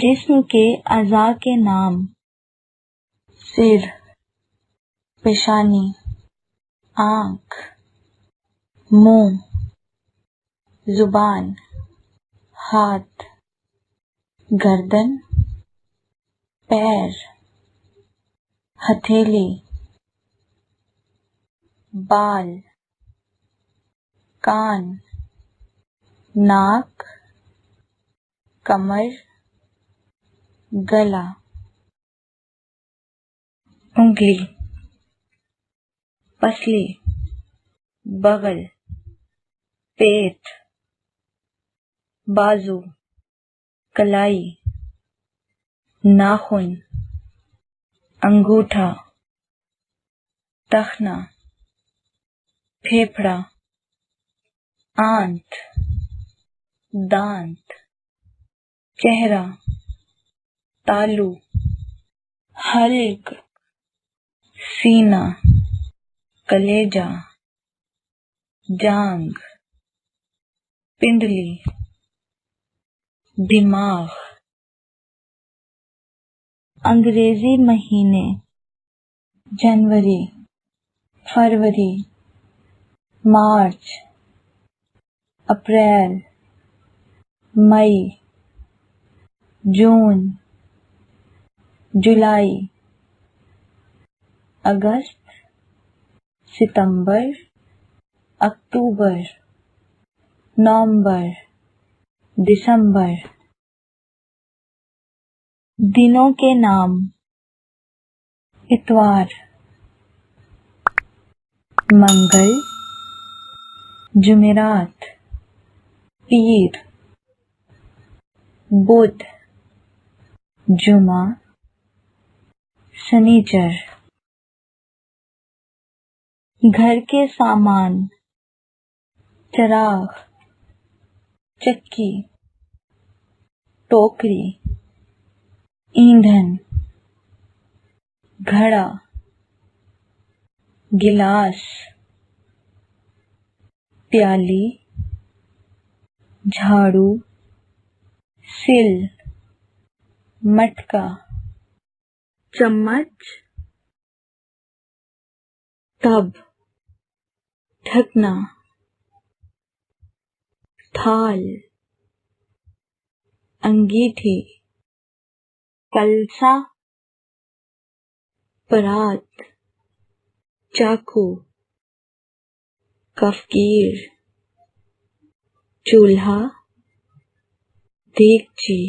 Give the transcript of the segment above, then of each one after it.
जिस्म के अज़ा के नाम: सिर, पेशानी, आँख, मुँह, ज़ुबान, हाथ, गर्दन, पैर, हथेली, बाल, कान, नाक, कमर, गला, उंगली, पसली, बगल, पेट, बाजू, कलाई, नाखून, अंगूठा, टखना, फेफड़ा, आंत, दांत, चेहरा, तालू, हल्क, सीना, कलेजा, जांग, पिंडली, दिमाग। अंग्रेजी महीने: जनवरी, फरवरी, मार्च, अप्रैल, मई, जून, जुलाई, अगस्त, सितंबर, अक्टूबर, नवंबर, दिसंबर। दिनों के नाम: इतवार, मंगल, जुमेरात, पीर, बुध, जुमा, शनिचर। घर के सामान: चराग, चक्की, टोकरी, ईंधन, घड़ा, गिलास, प्याली, झाड़ू, सिल, मटका, चम्मच, टब, ढकना, थाल, अंगीठी, कलसा, परात, चाकू, कफकीर, चूल्हा, देगची,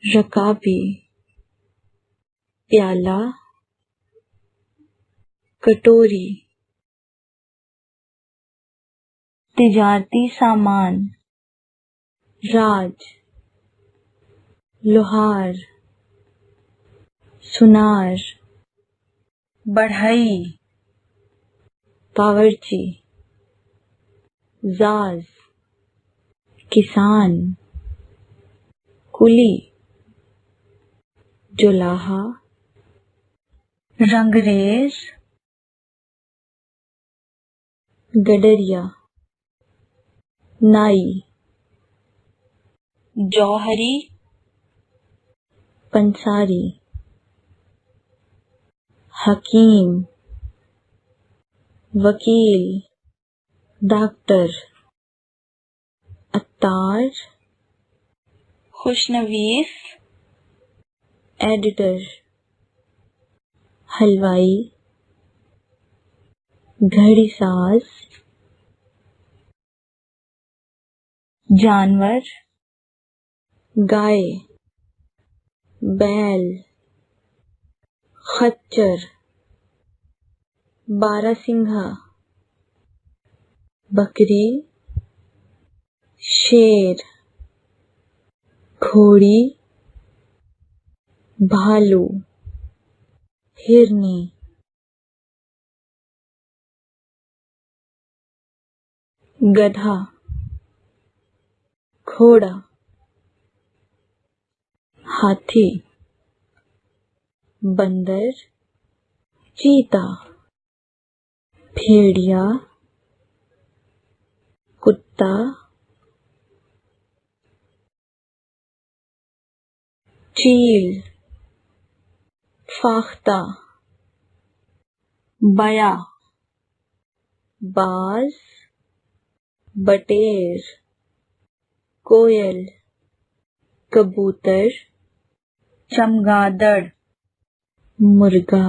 रकाबी, प्याला, कटोरी। तिजारती सामान: राज, लोहार, सुनार, बढ़ई, बावर्ची, जाज, किसान, कुली, जुलाहा, रंगरेज, गडरिया, नाई, जौहरी, पंसारी, हकीम, वकील, डॉक्टर, अत्तार, खुशनवीस, एडिटर, हलवाई, घड़ीसाज। जानवर: गाय, बैल, खच्चर, बारहसिंघा, बकरी, शेर, घोड़ी, भालू, हिरनी। गधा, घोड़ा, हाथी, बंदर, चीता, भेड़िया, कुत्ता, चील, फाख्ता, बया, बाज, बटेर, कोयल, कबूतर, चमगादड़, मुर्गा,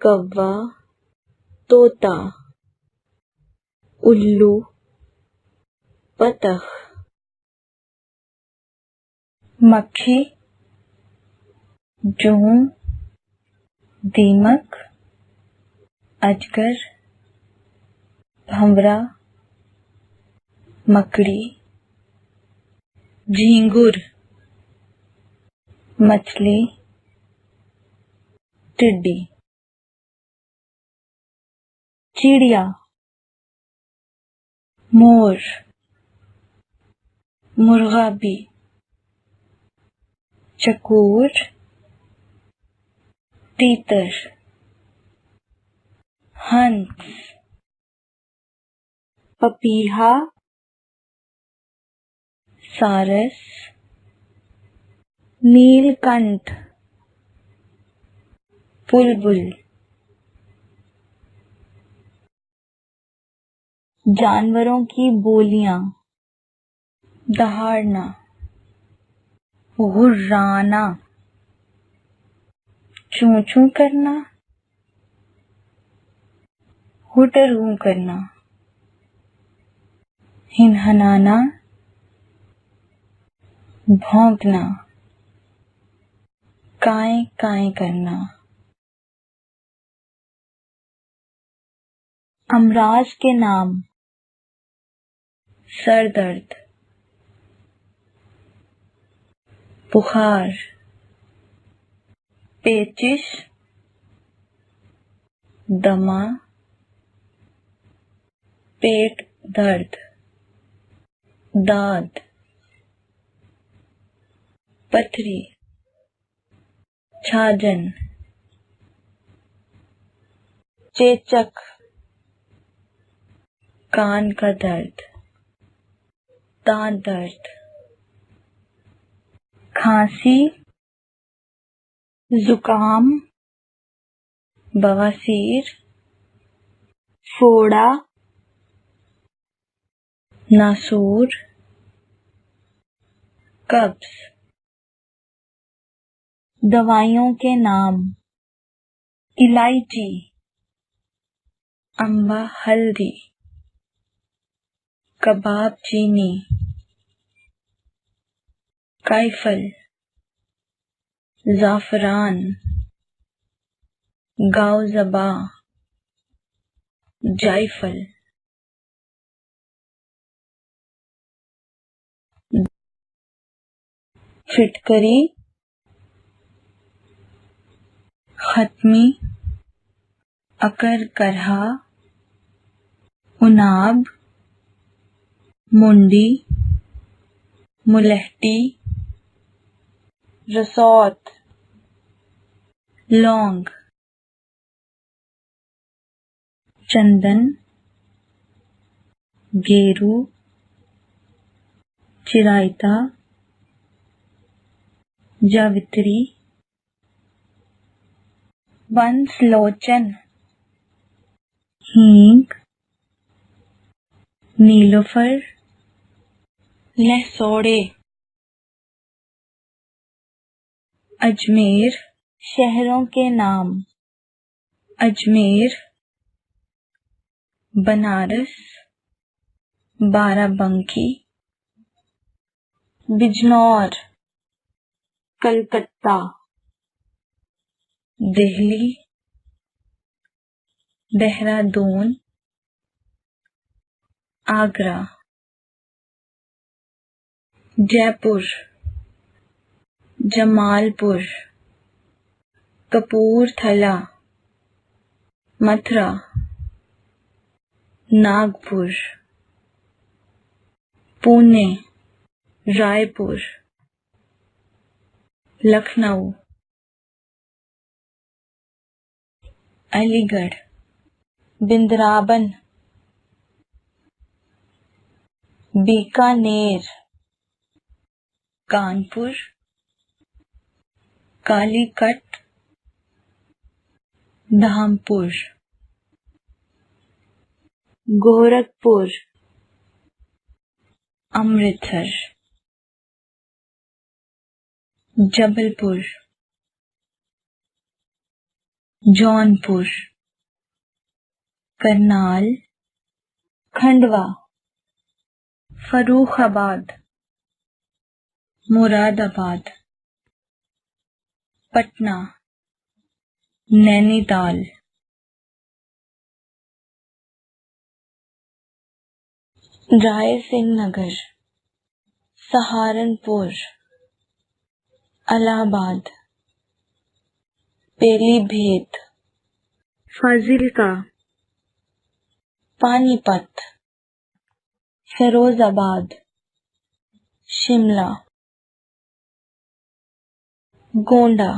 कौवा, तोता, उल्लू, बतख, मक्खी, जूं, दीमक, अजगर, भंवरा, मकड़ी, झींगुर, मछली, टिड्डी, चिड़िया, मोर, मुर्गाबी, चकोर, तीतर, हंस, पपीहा, सारस, नीलकंठ, बुलबुल। जानवरों की बोलियां: दहाड़ना, गुर्राना, चूं चूं करना, हुटरहूं करना, हिनहनाना, भौंकना, काएं काएं करना। अमराज के नाम: सर दर्द, बुखार, पेचिश, दमा, पेट दर्द, दाद, पथरी, छाजन, चेचक, कान का दर्द, दांत दर्द, खांसी, जुकाम, बवासीर, फोड़ा, नासूर, कब्ज। दवाइयों के नाम: इलायची, अम्बा हल्दी, कबाब चीनी, कायफल, जाफरान, गाओजबा, जायफल। फिटकरी, खत्मी, अकर करहा, उनाब, मुंडी, मुलहटी, रसौत, लौंग, चंदन, गेरू, चिरायता, जावित्री, बंसलोचन, हींग, नीलोफर, लहसोड़े। अजमेर। शहरों के नाम: अजमेर, बनारस, बाराबंकी, बिजनौर, कलकत्ता, दिल्ली, देहरादून, आगरा। जयपुर, जमालपुर, कपूरथला, मथुरा, नागपुर, पुणे, रायपुर, लखनऊ, अलीगढ़, बिंद्राबन, बीकानेर, कानपुर, कालीकट, धामपुर, गोरखपुर, अमृतसर, जबलपुर, जौनपुर, करनाल, खंडवा, फर्रुखाबाद, मुरादाबाद, पटना, नैनीताल, रायसिंह नगर, सहारनपुर, इलाहाबाद, पीलीभीत, फाजिल्का, पानीपत, फिरोजाबाद, शिमला, गोंडा,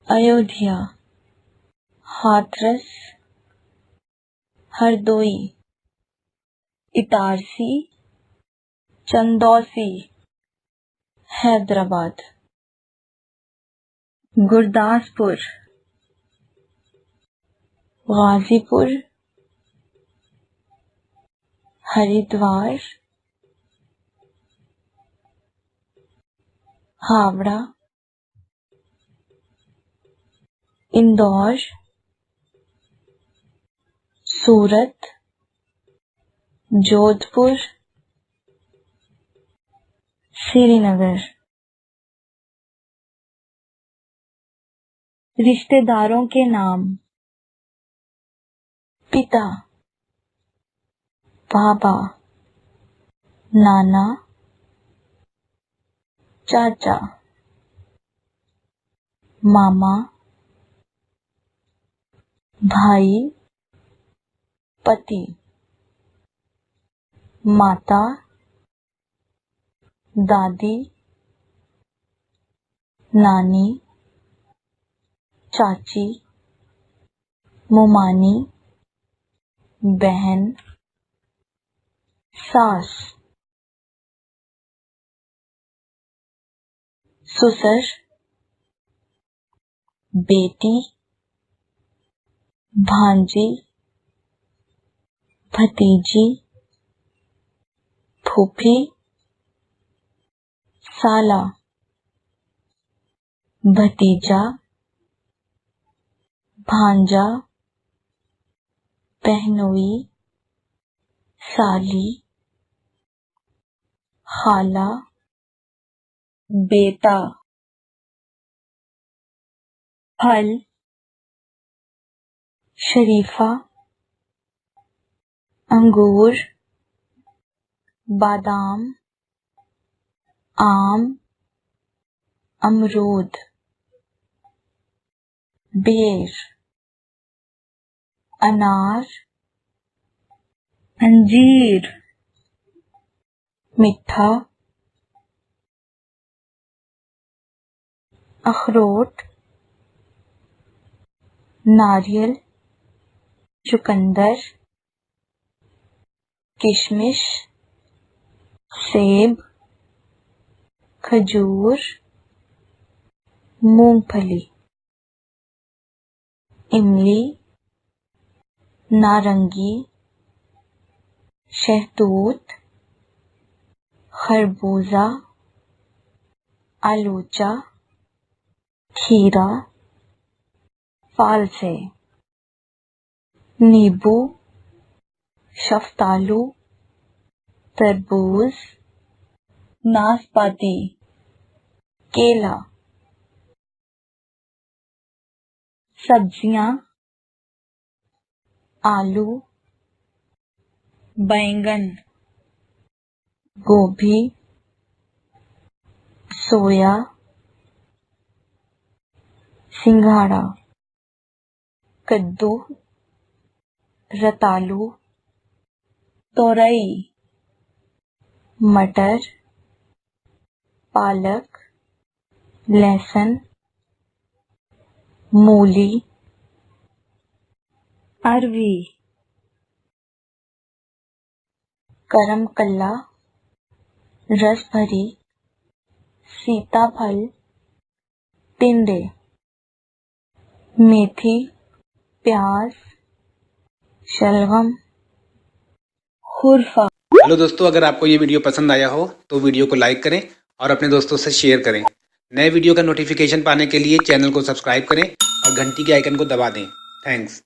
अयोध्या, हाथरस, हरदोई, इटारसी, चंदौसी, हैदराबाद, गुरदासपुर, गाजीपुर, हरिद्वार, हावड़ा, इंदौर, सूरत, जोधपुर, श्रीनगर। रिश्तेदारों के नाम: पिता, बाबा, नाना, चाचा, मामा, भाई, पति, माता, दादी, नानी, चाची, मुमानी, बहन, सास, ससुर, बेटी, भांजी, भतीजी, फूफी, साला, भतीजा, भांजा, बहनोई, साली, खाला, बेटा। फल: शरीफा, अंगूर, बादाम, आम, अमरूद। बेर: अनार, अंजीर। मिठा: अखरोट, नारियल, चुकंदर, किशमिश, सेब, खजूर, मूंगफली। इमली, नारंगी, शहतूत, खरबूजा, आलूचा, खीरा, फालसे। नींबू, शफ्तालू, तरबूज, नाशपाती, केला। सब्जियां: आलू, बैंगन, गोभी, सोया, सिंघाड़ा, कद्दू, रतालू, तोरई, मटर, पालक, लहसुन, मूली, अरवी, करमकल्ला, रसभरी, सीताफल, टिंडे, मेथी, प्याज, शलगम, खुरफा। हेलो दोस्तों, अगर आपको ये वीडियो पसंद आया हो तो वीडियो को लाइक करें और अपने दोस्तों से शेयर करें। नए वीडियो का नोटिफिकेशन पाने के लिए चैनल को सब्सक्राइब करें और घंटी के आइकन को दबा दें। थैंक्स।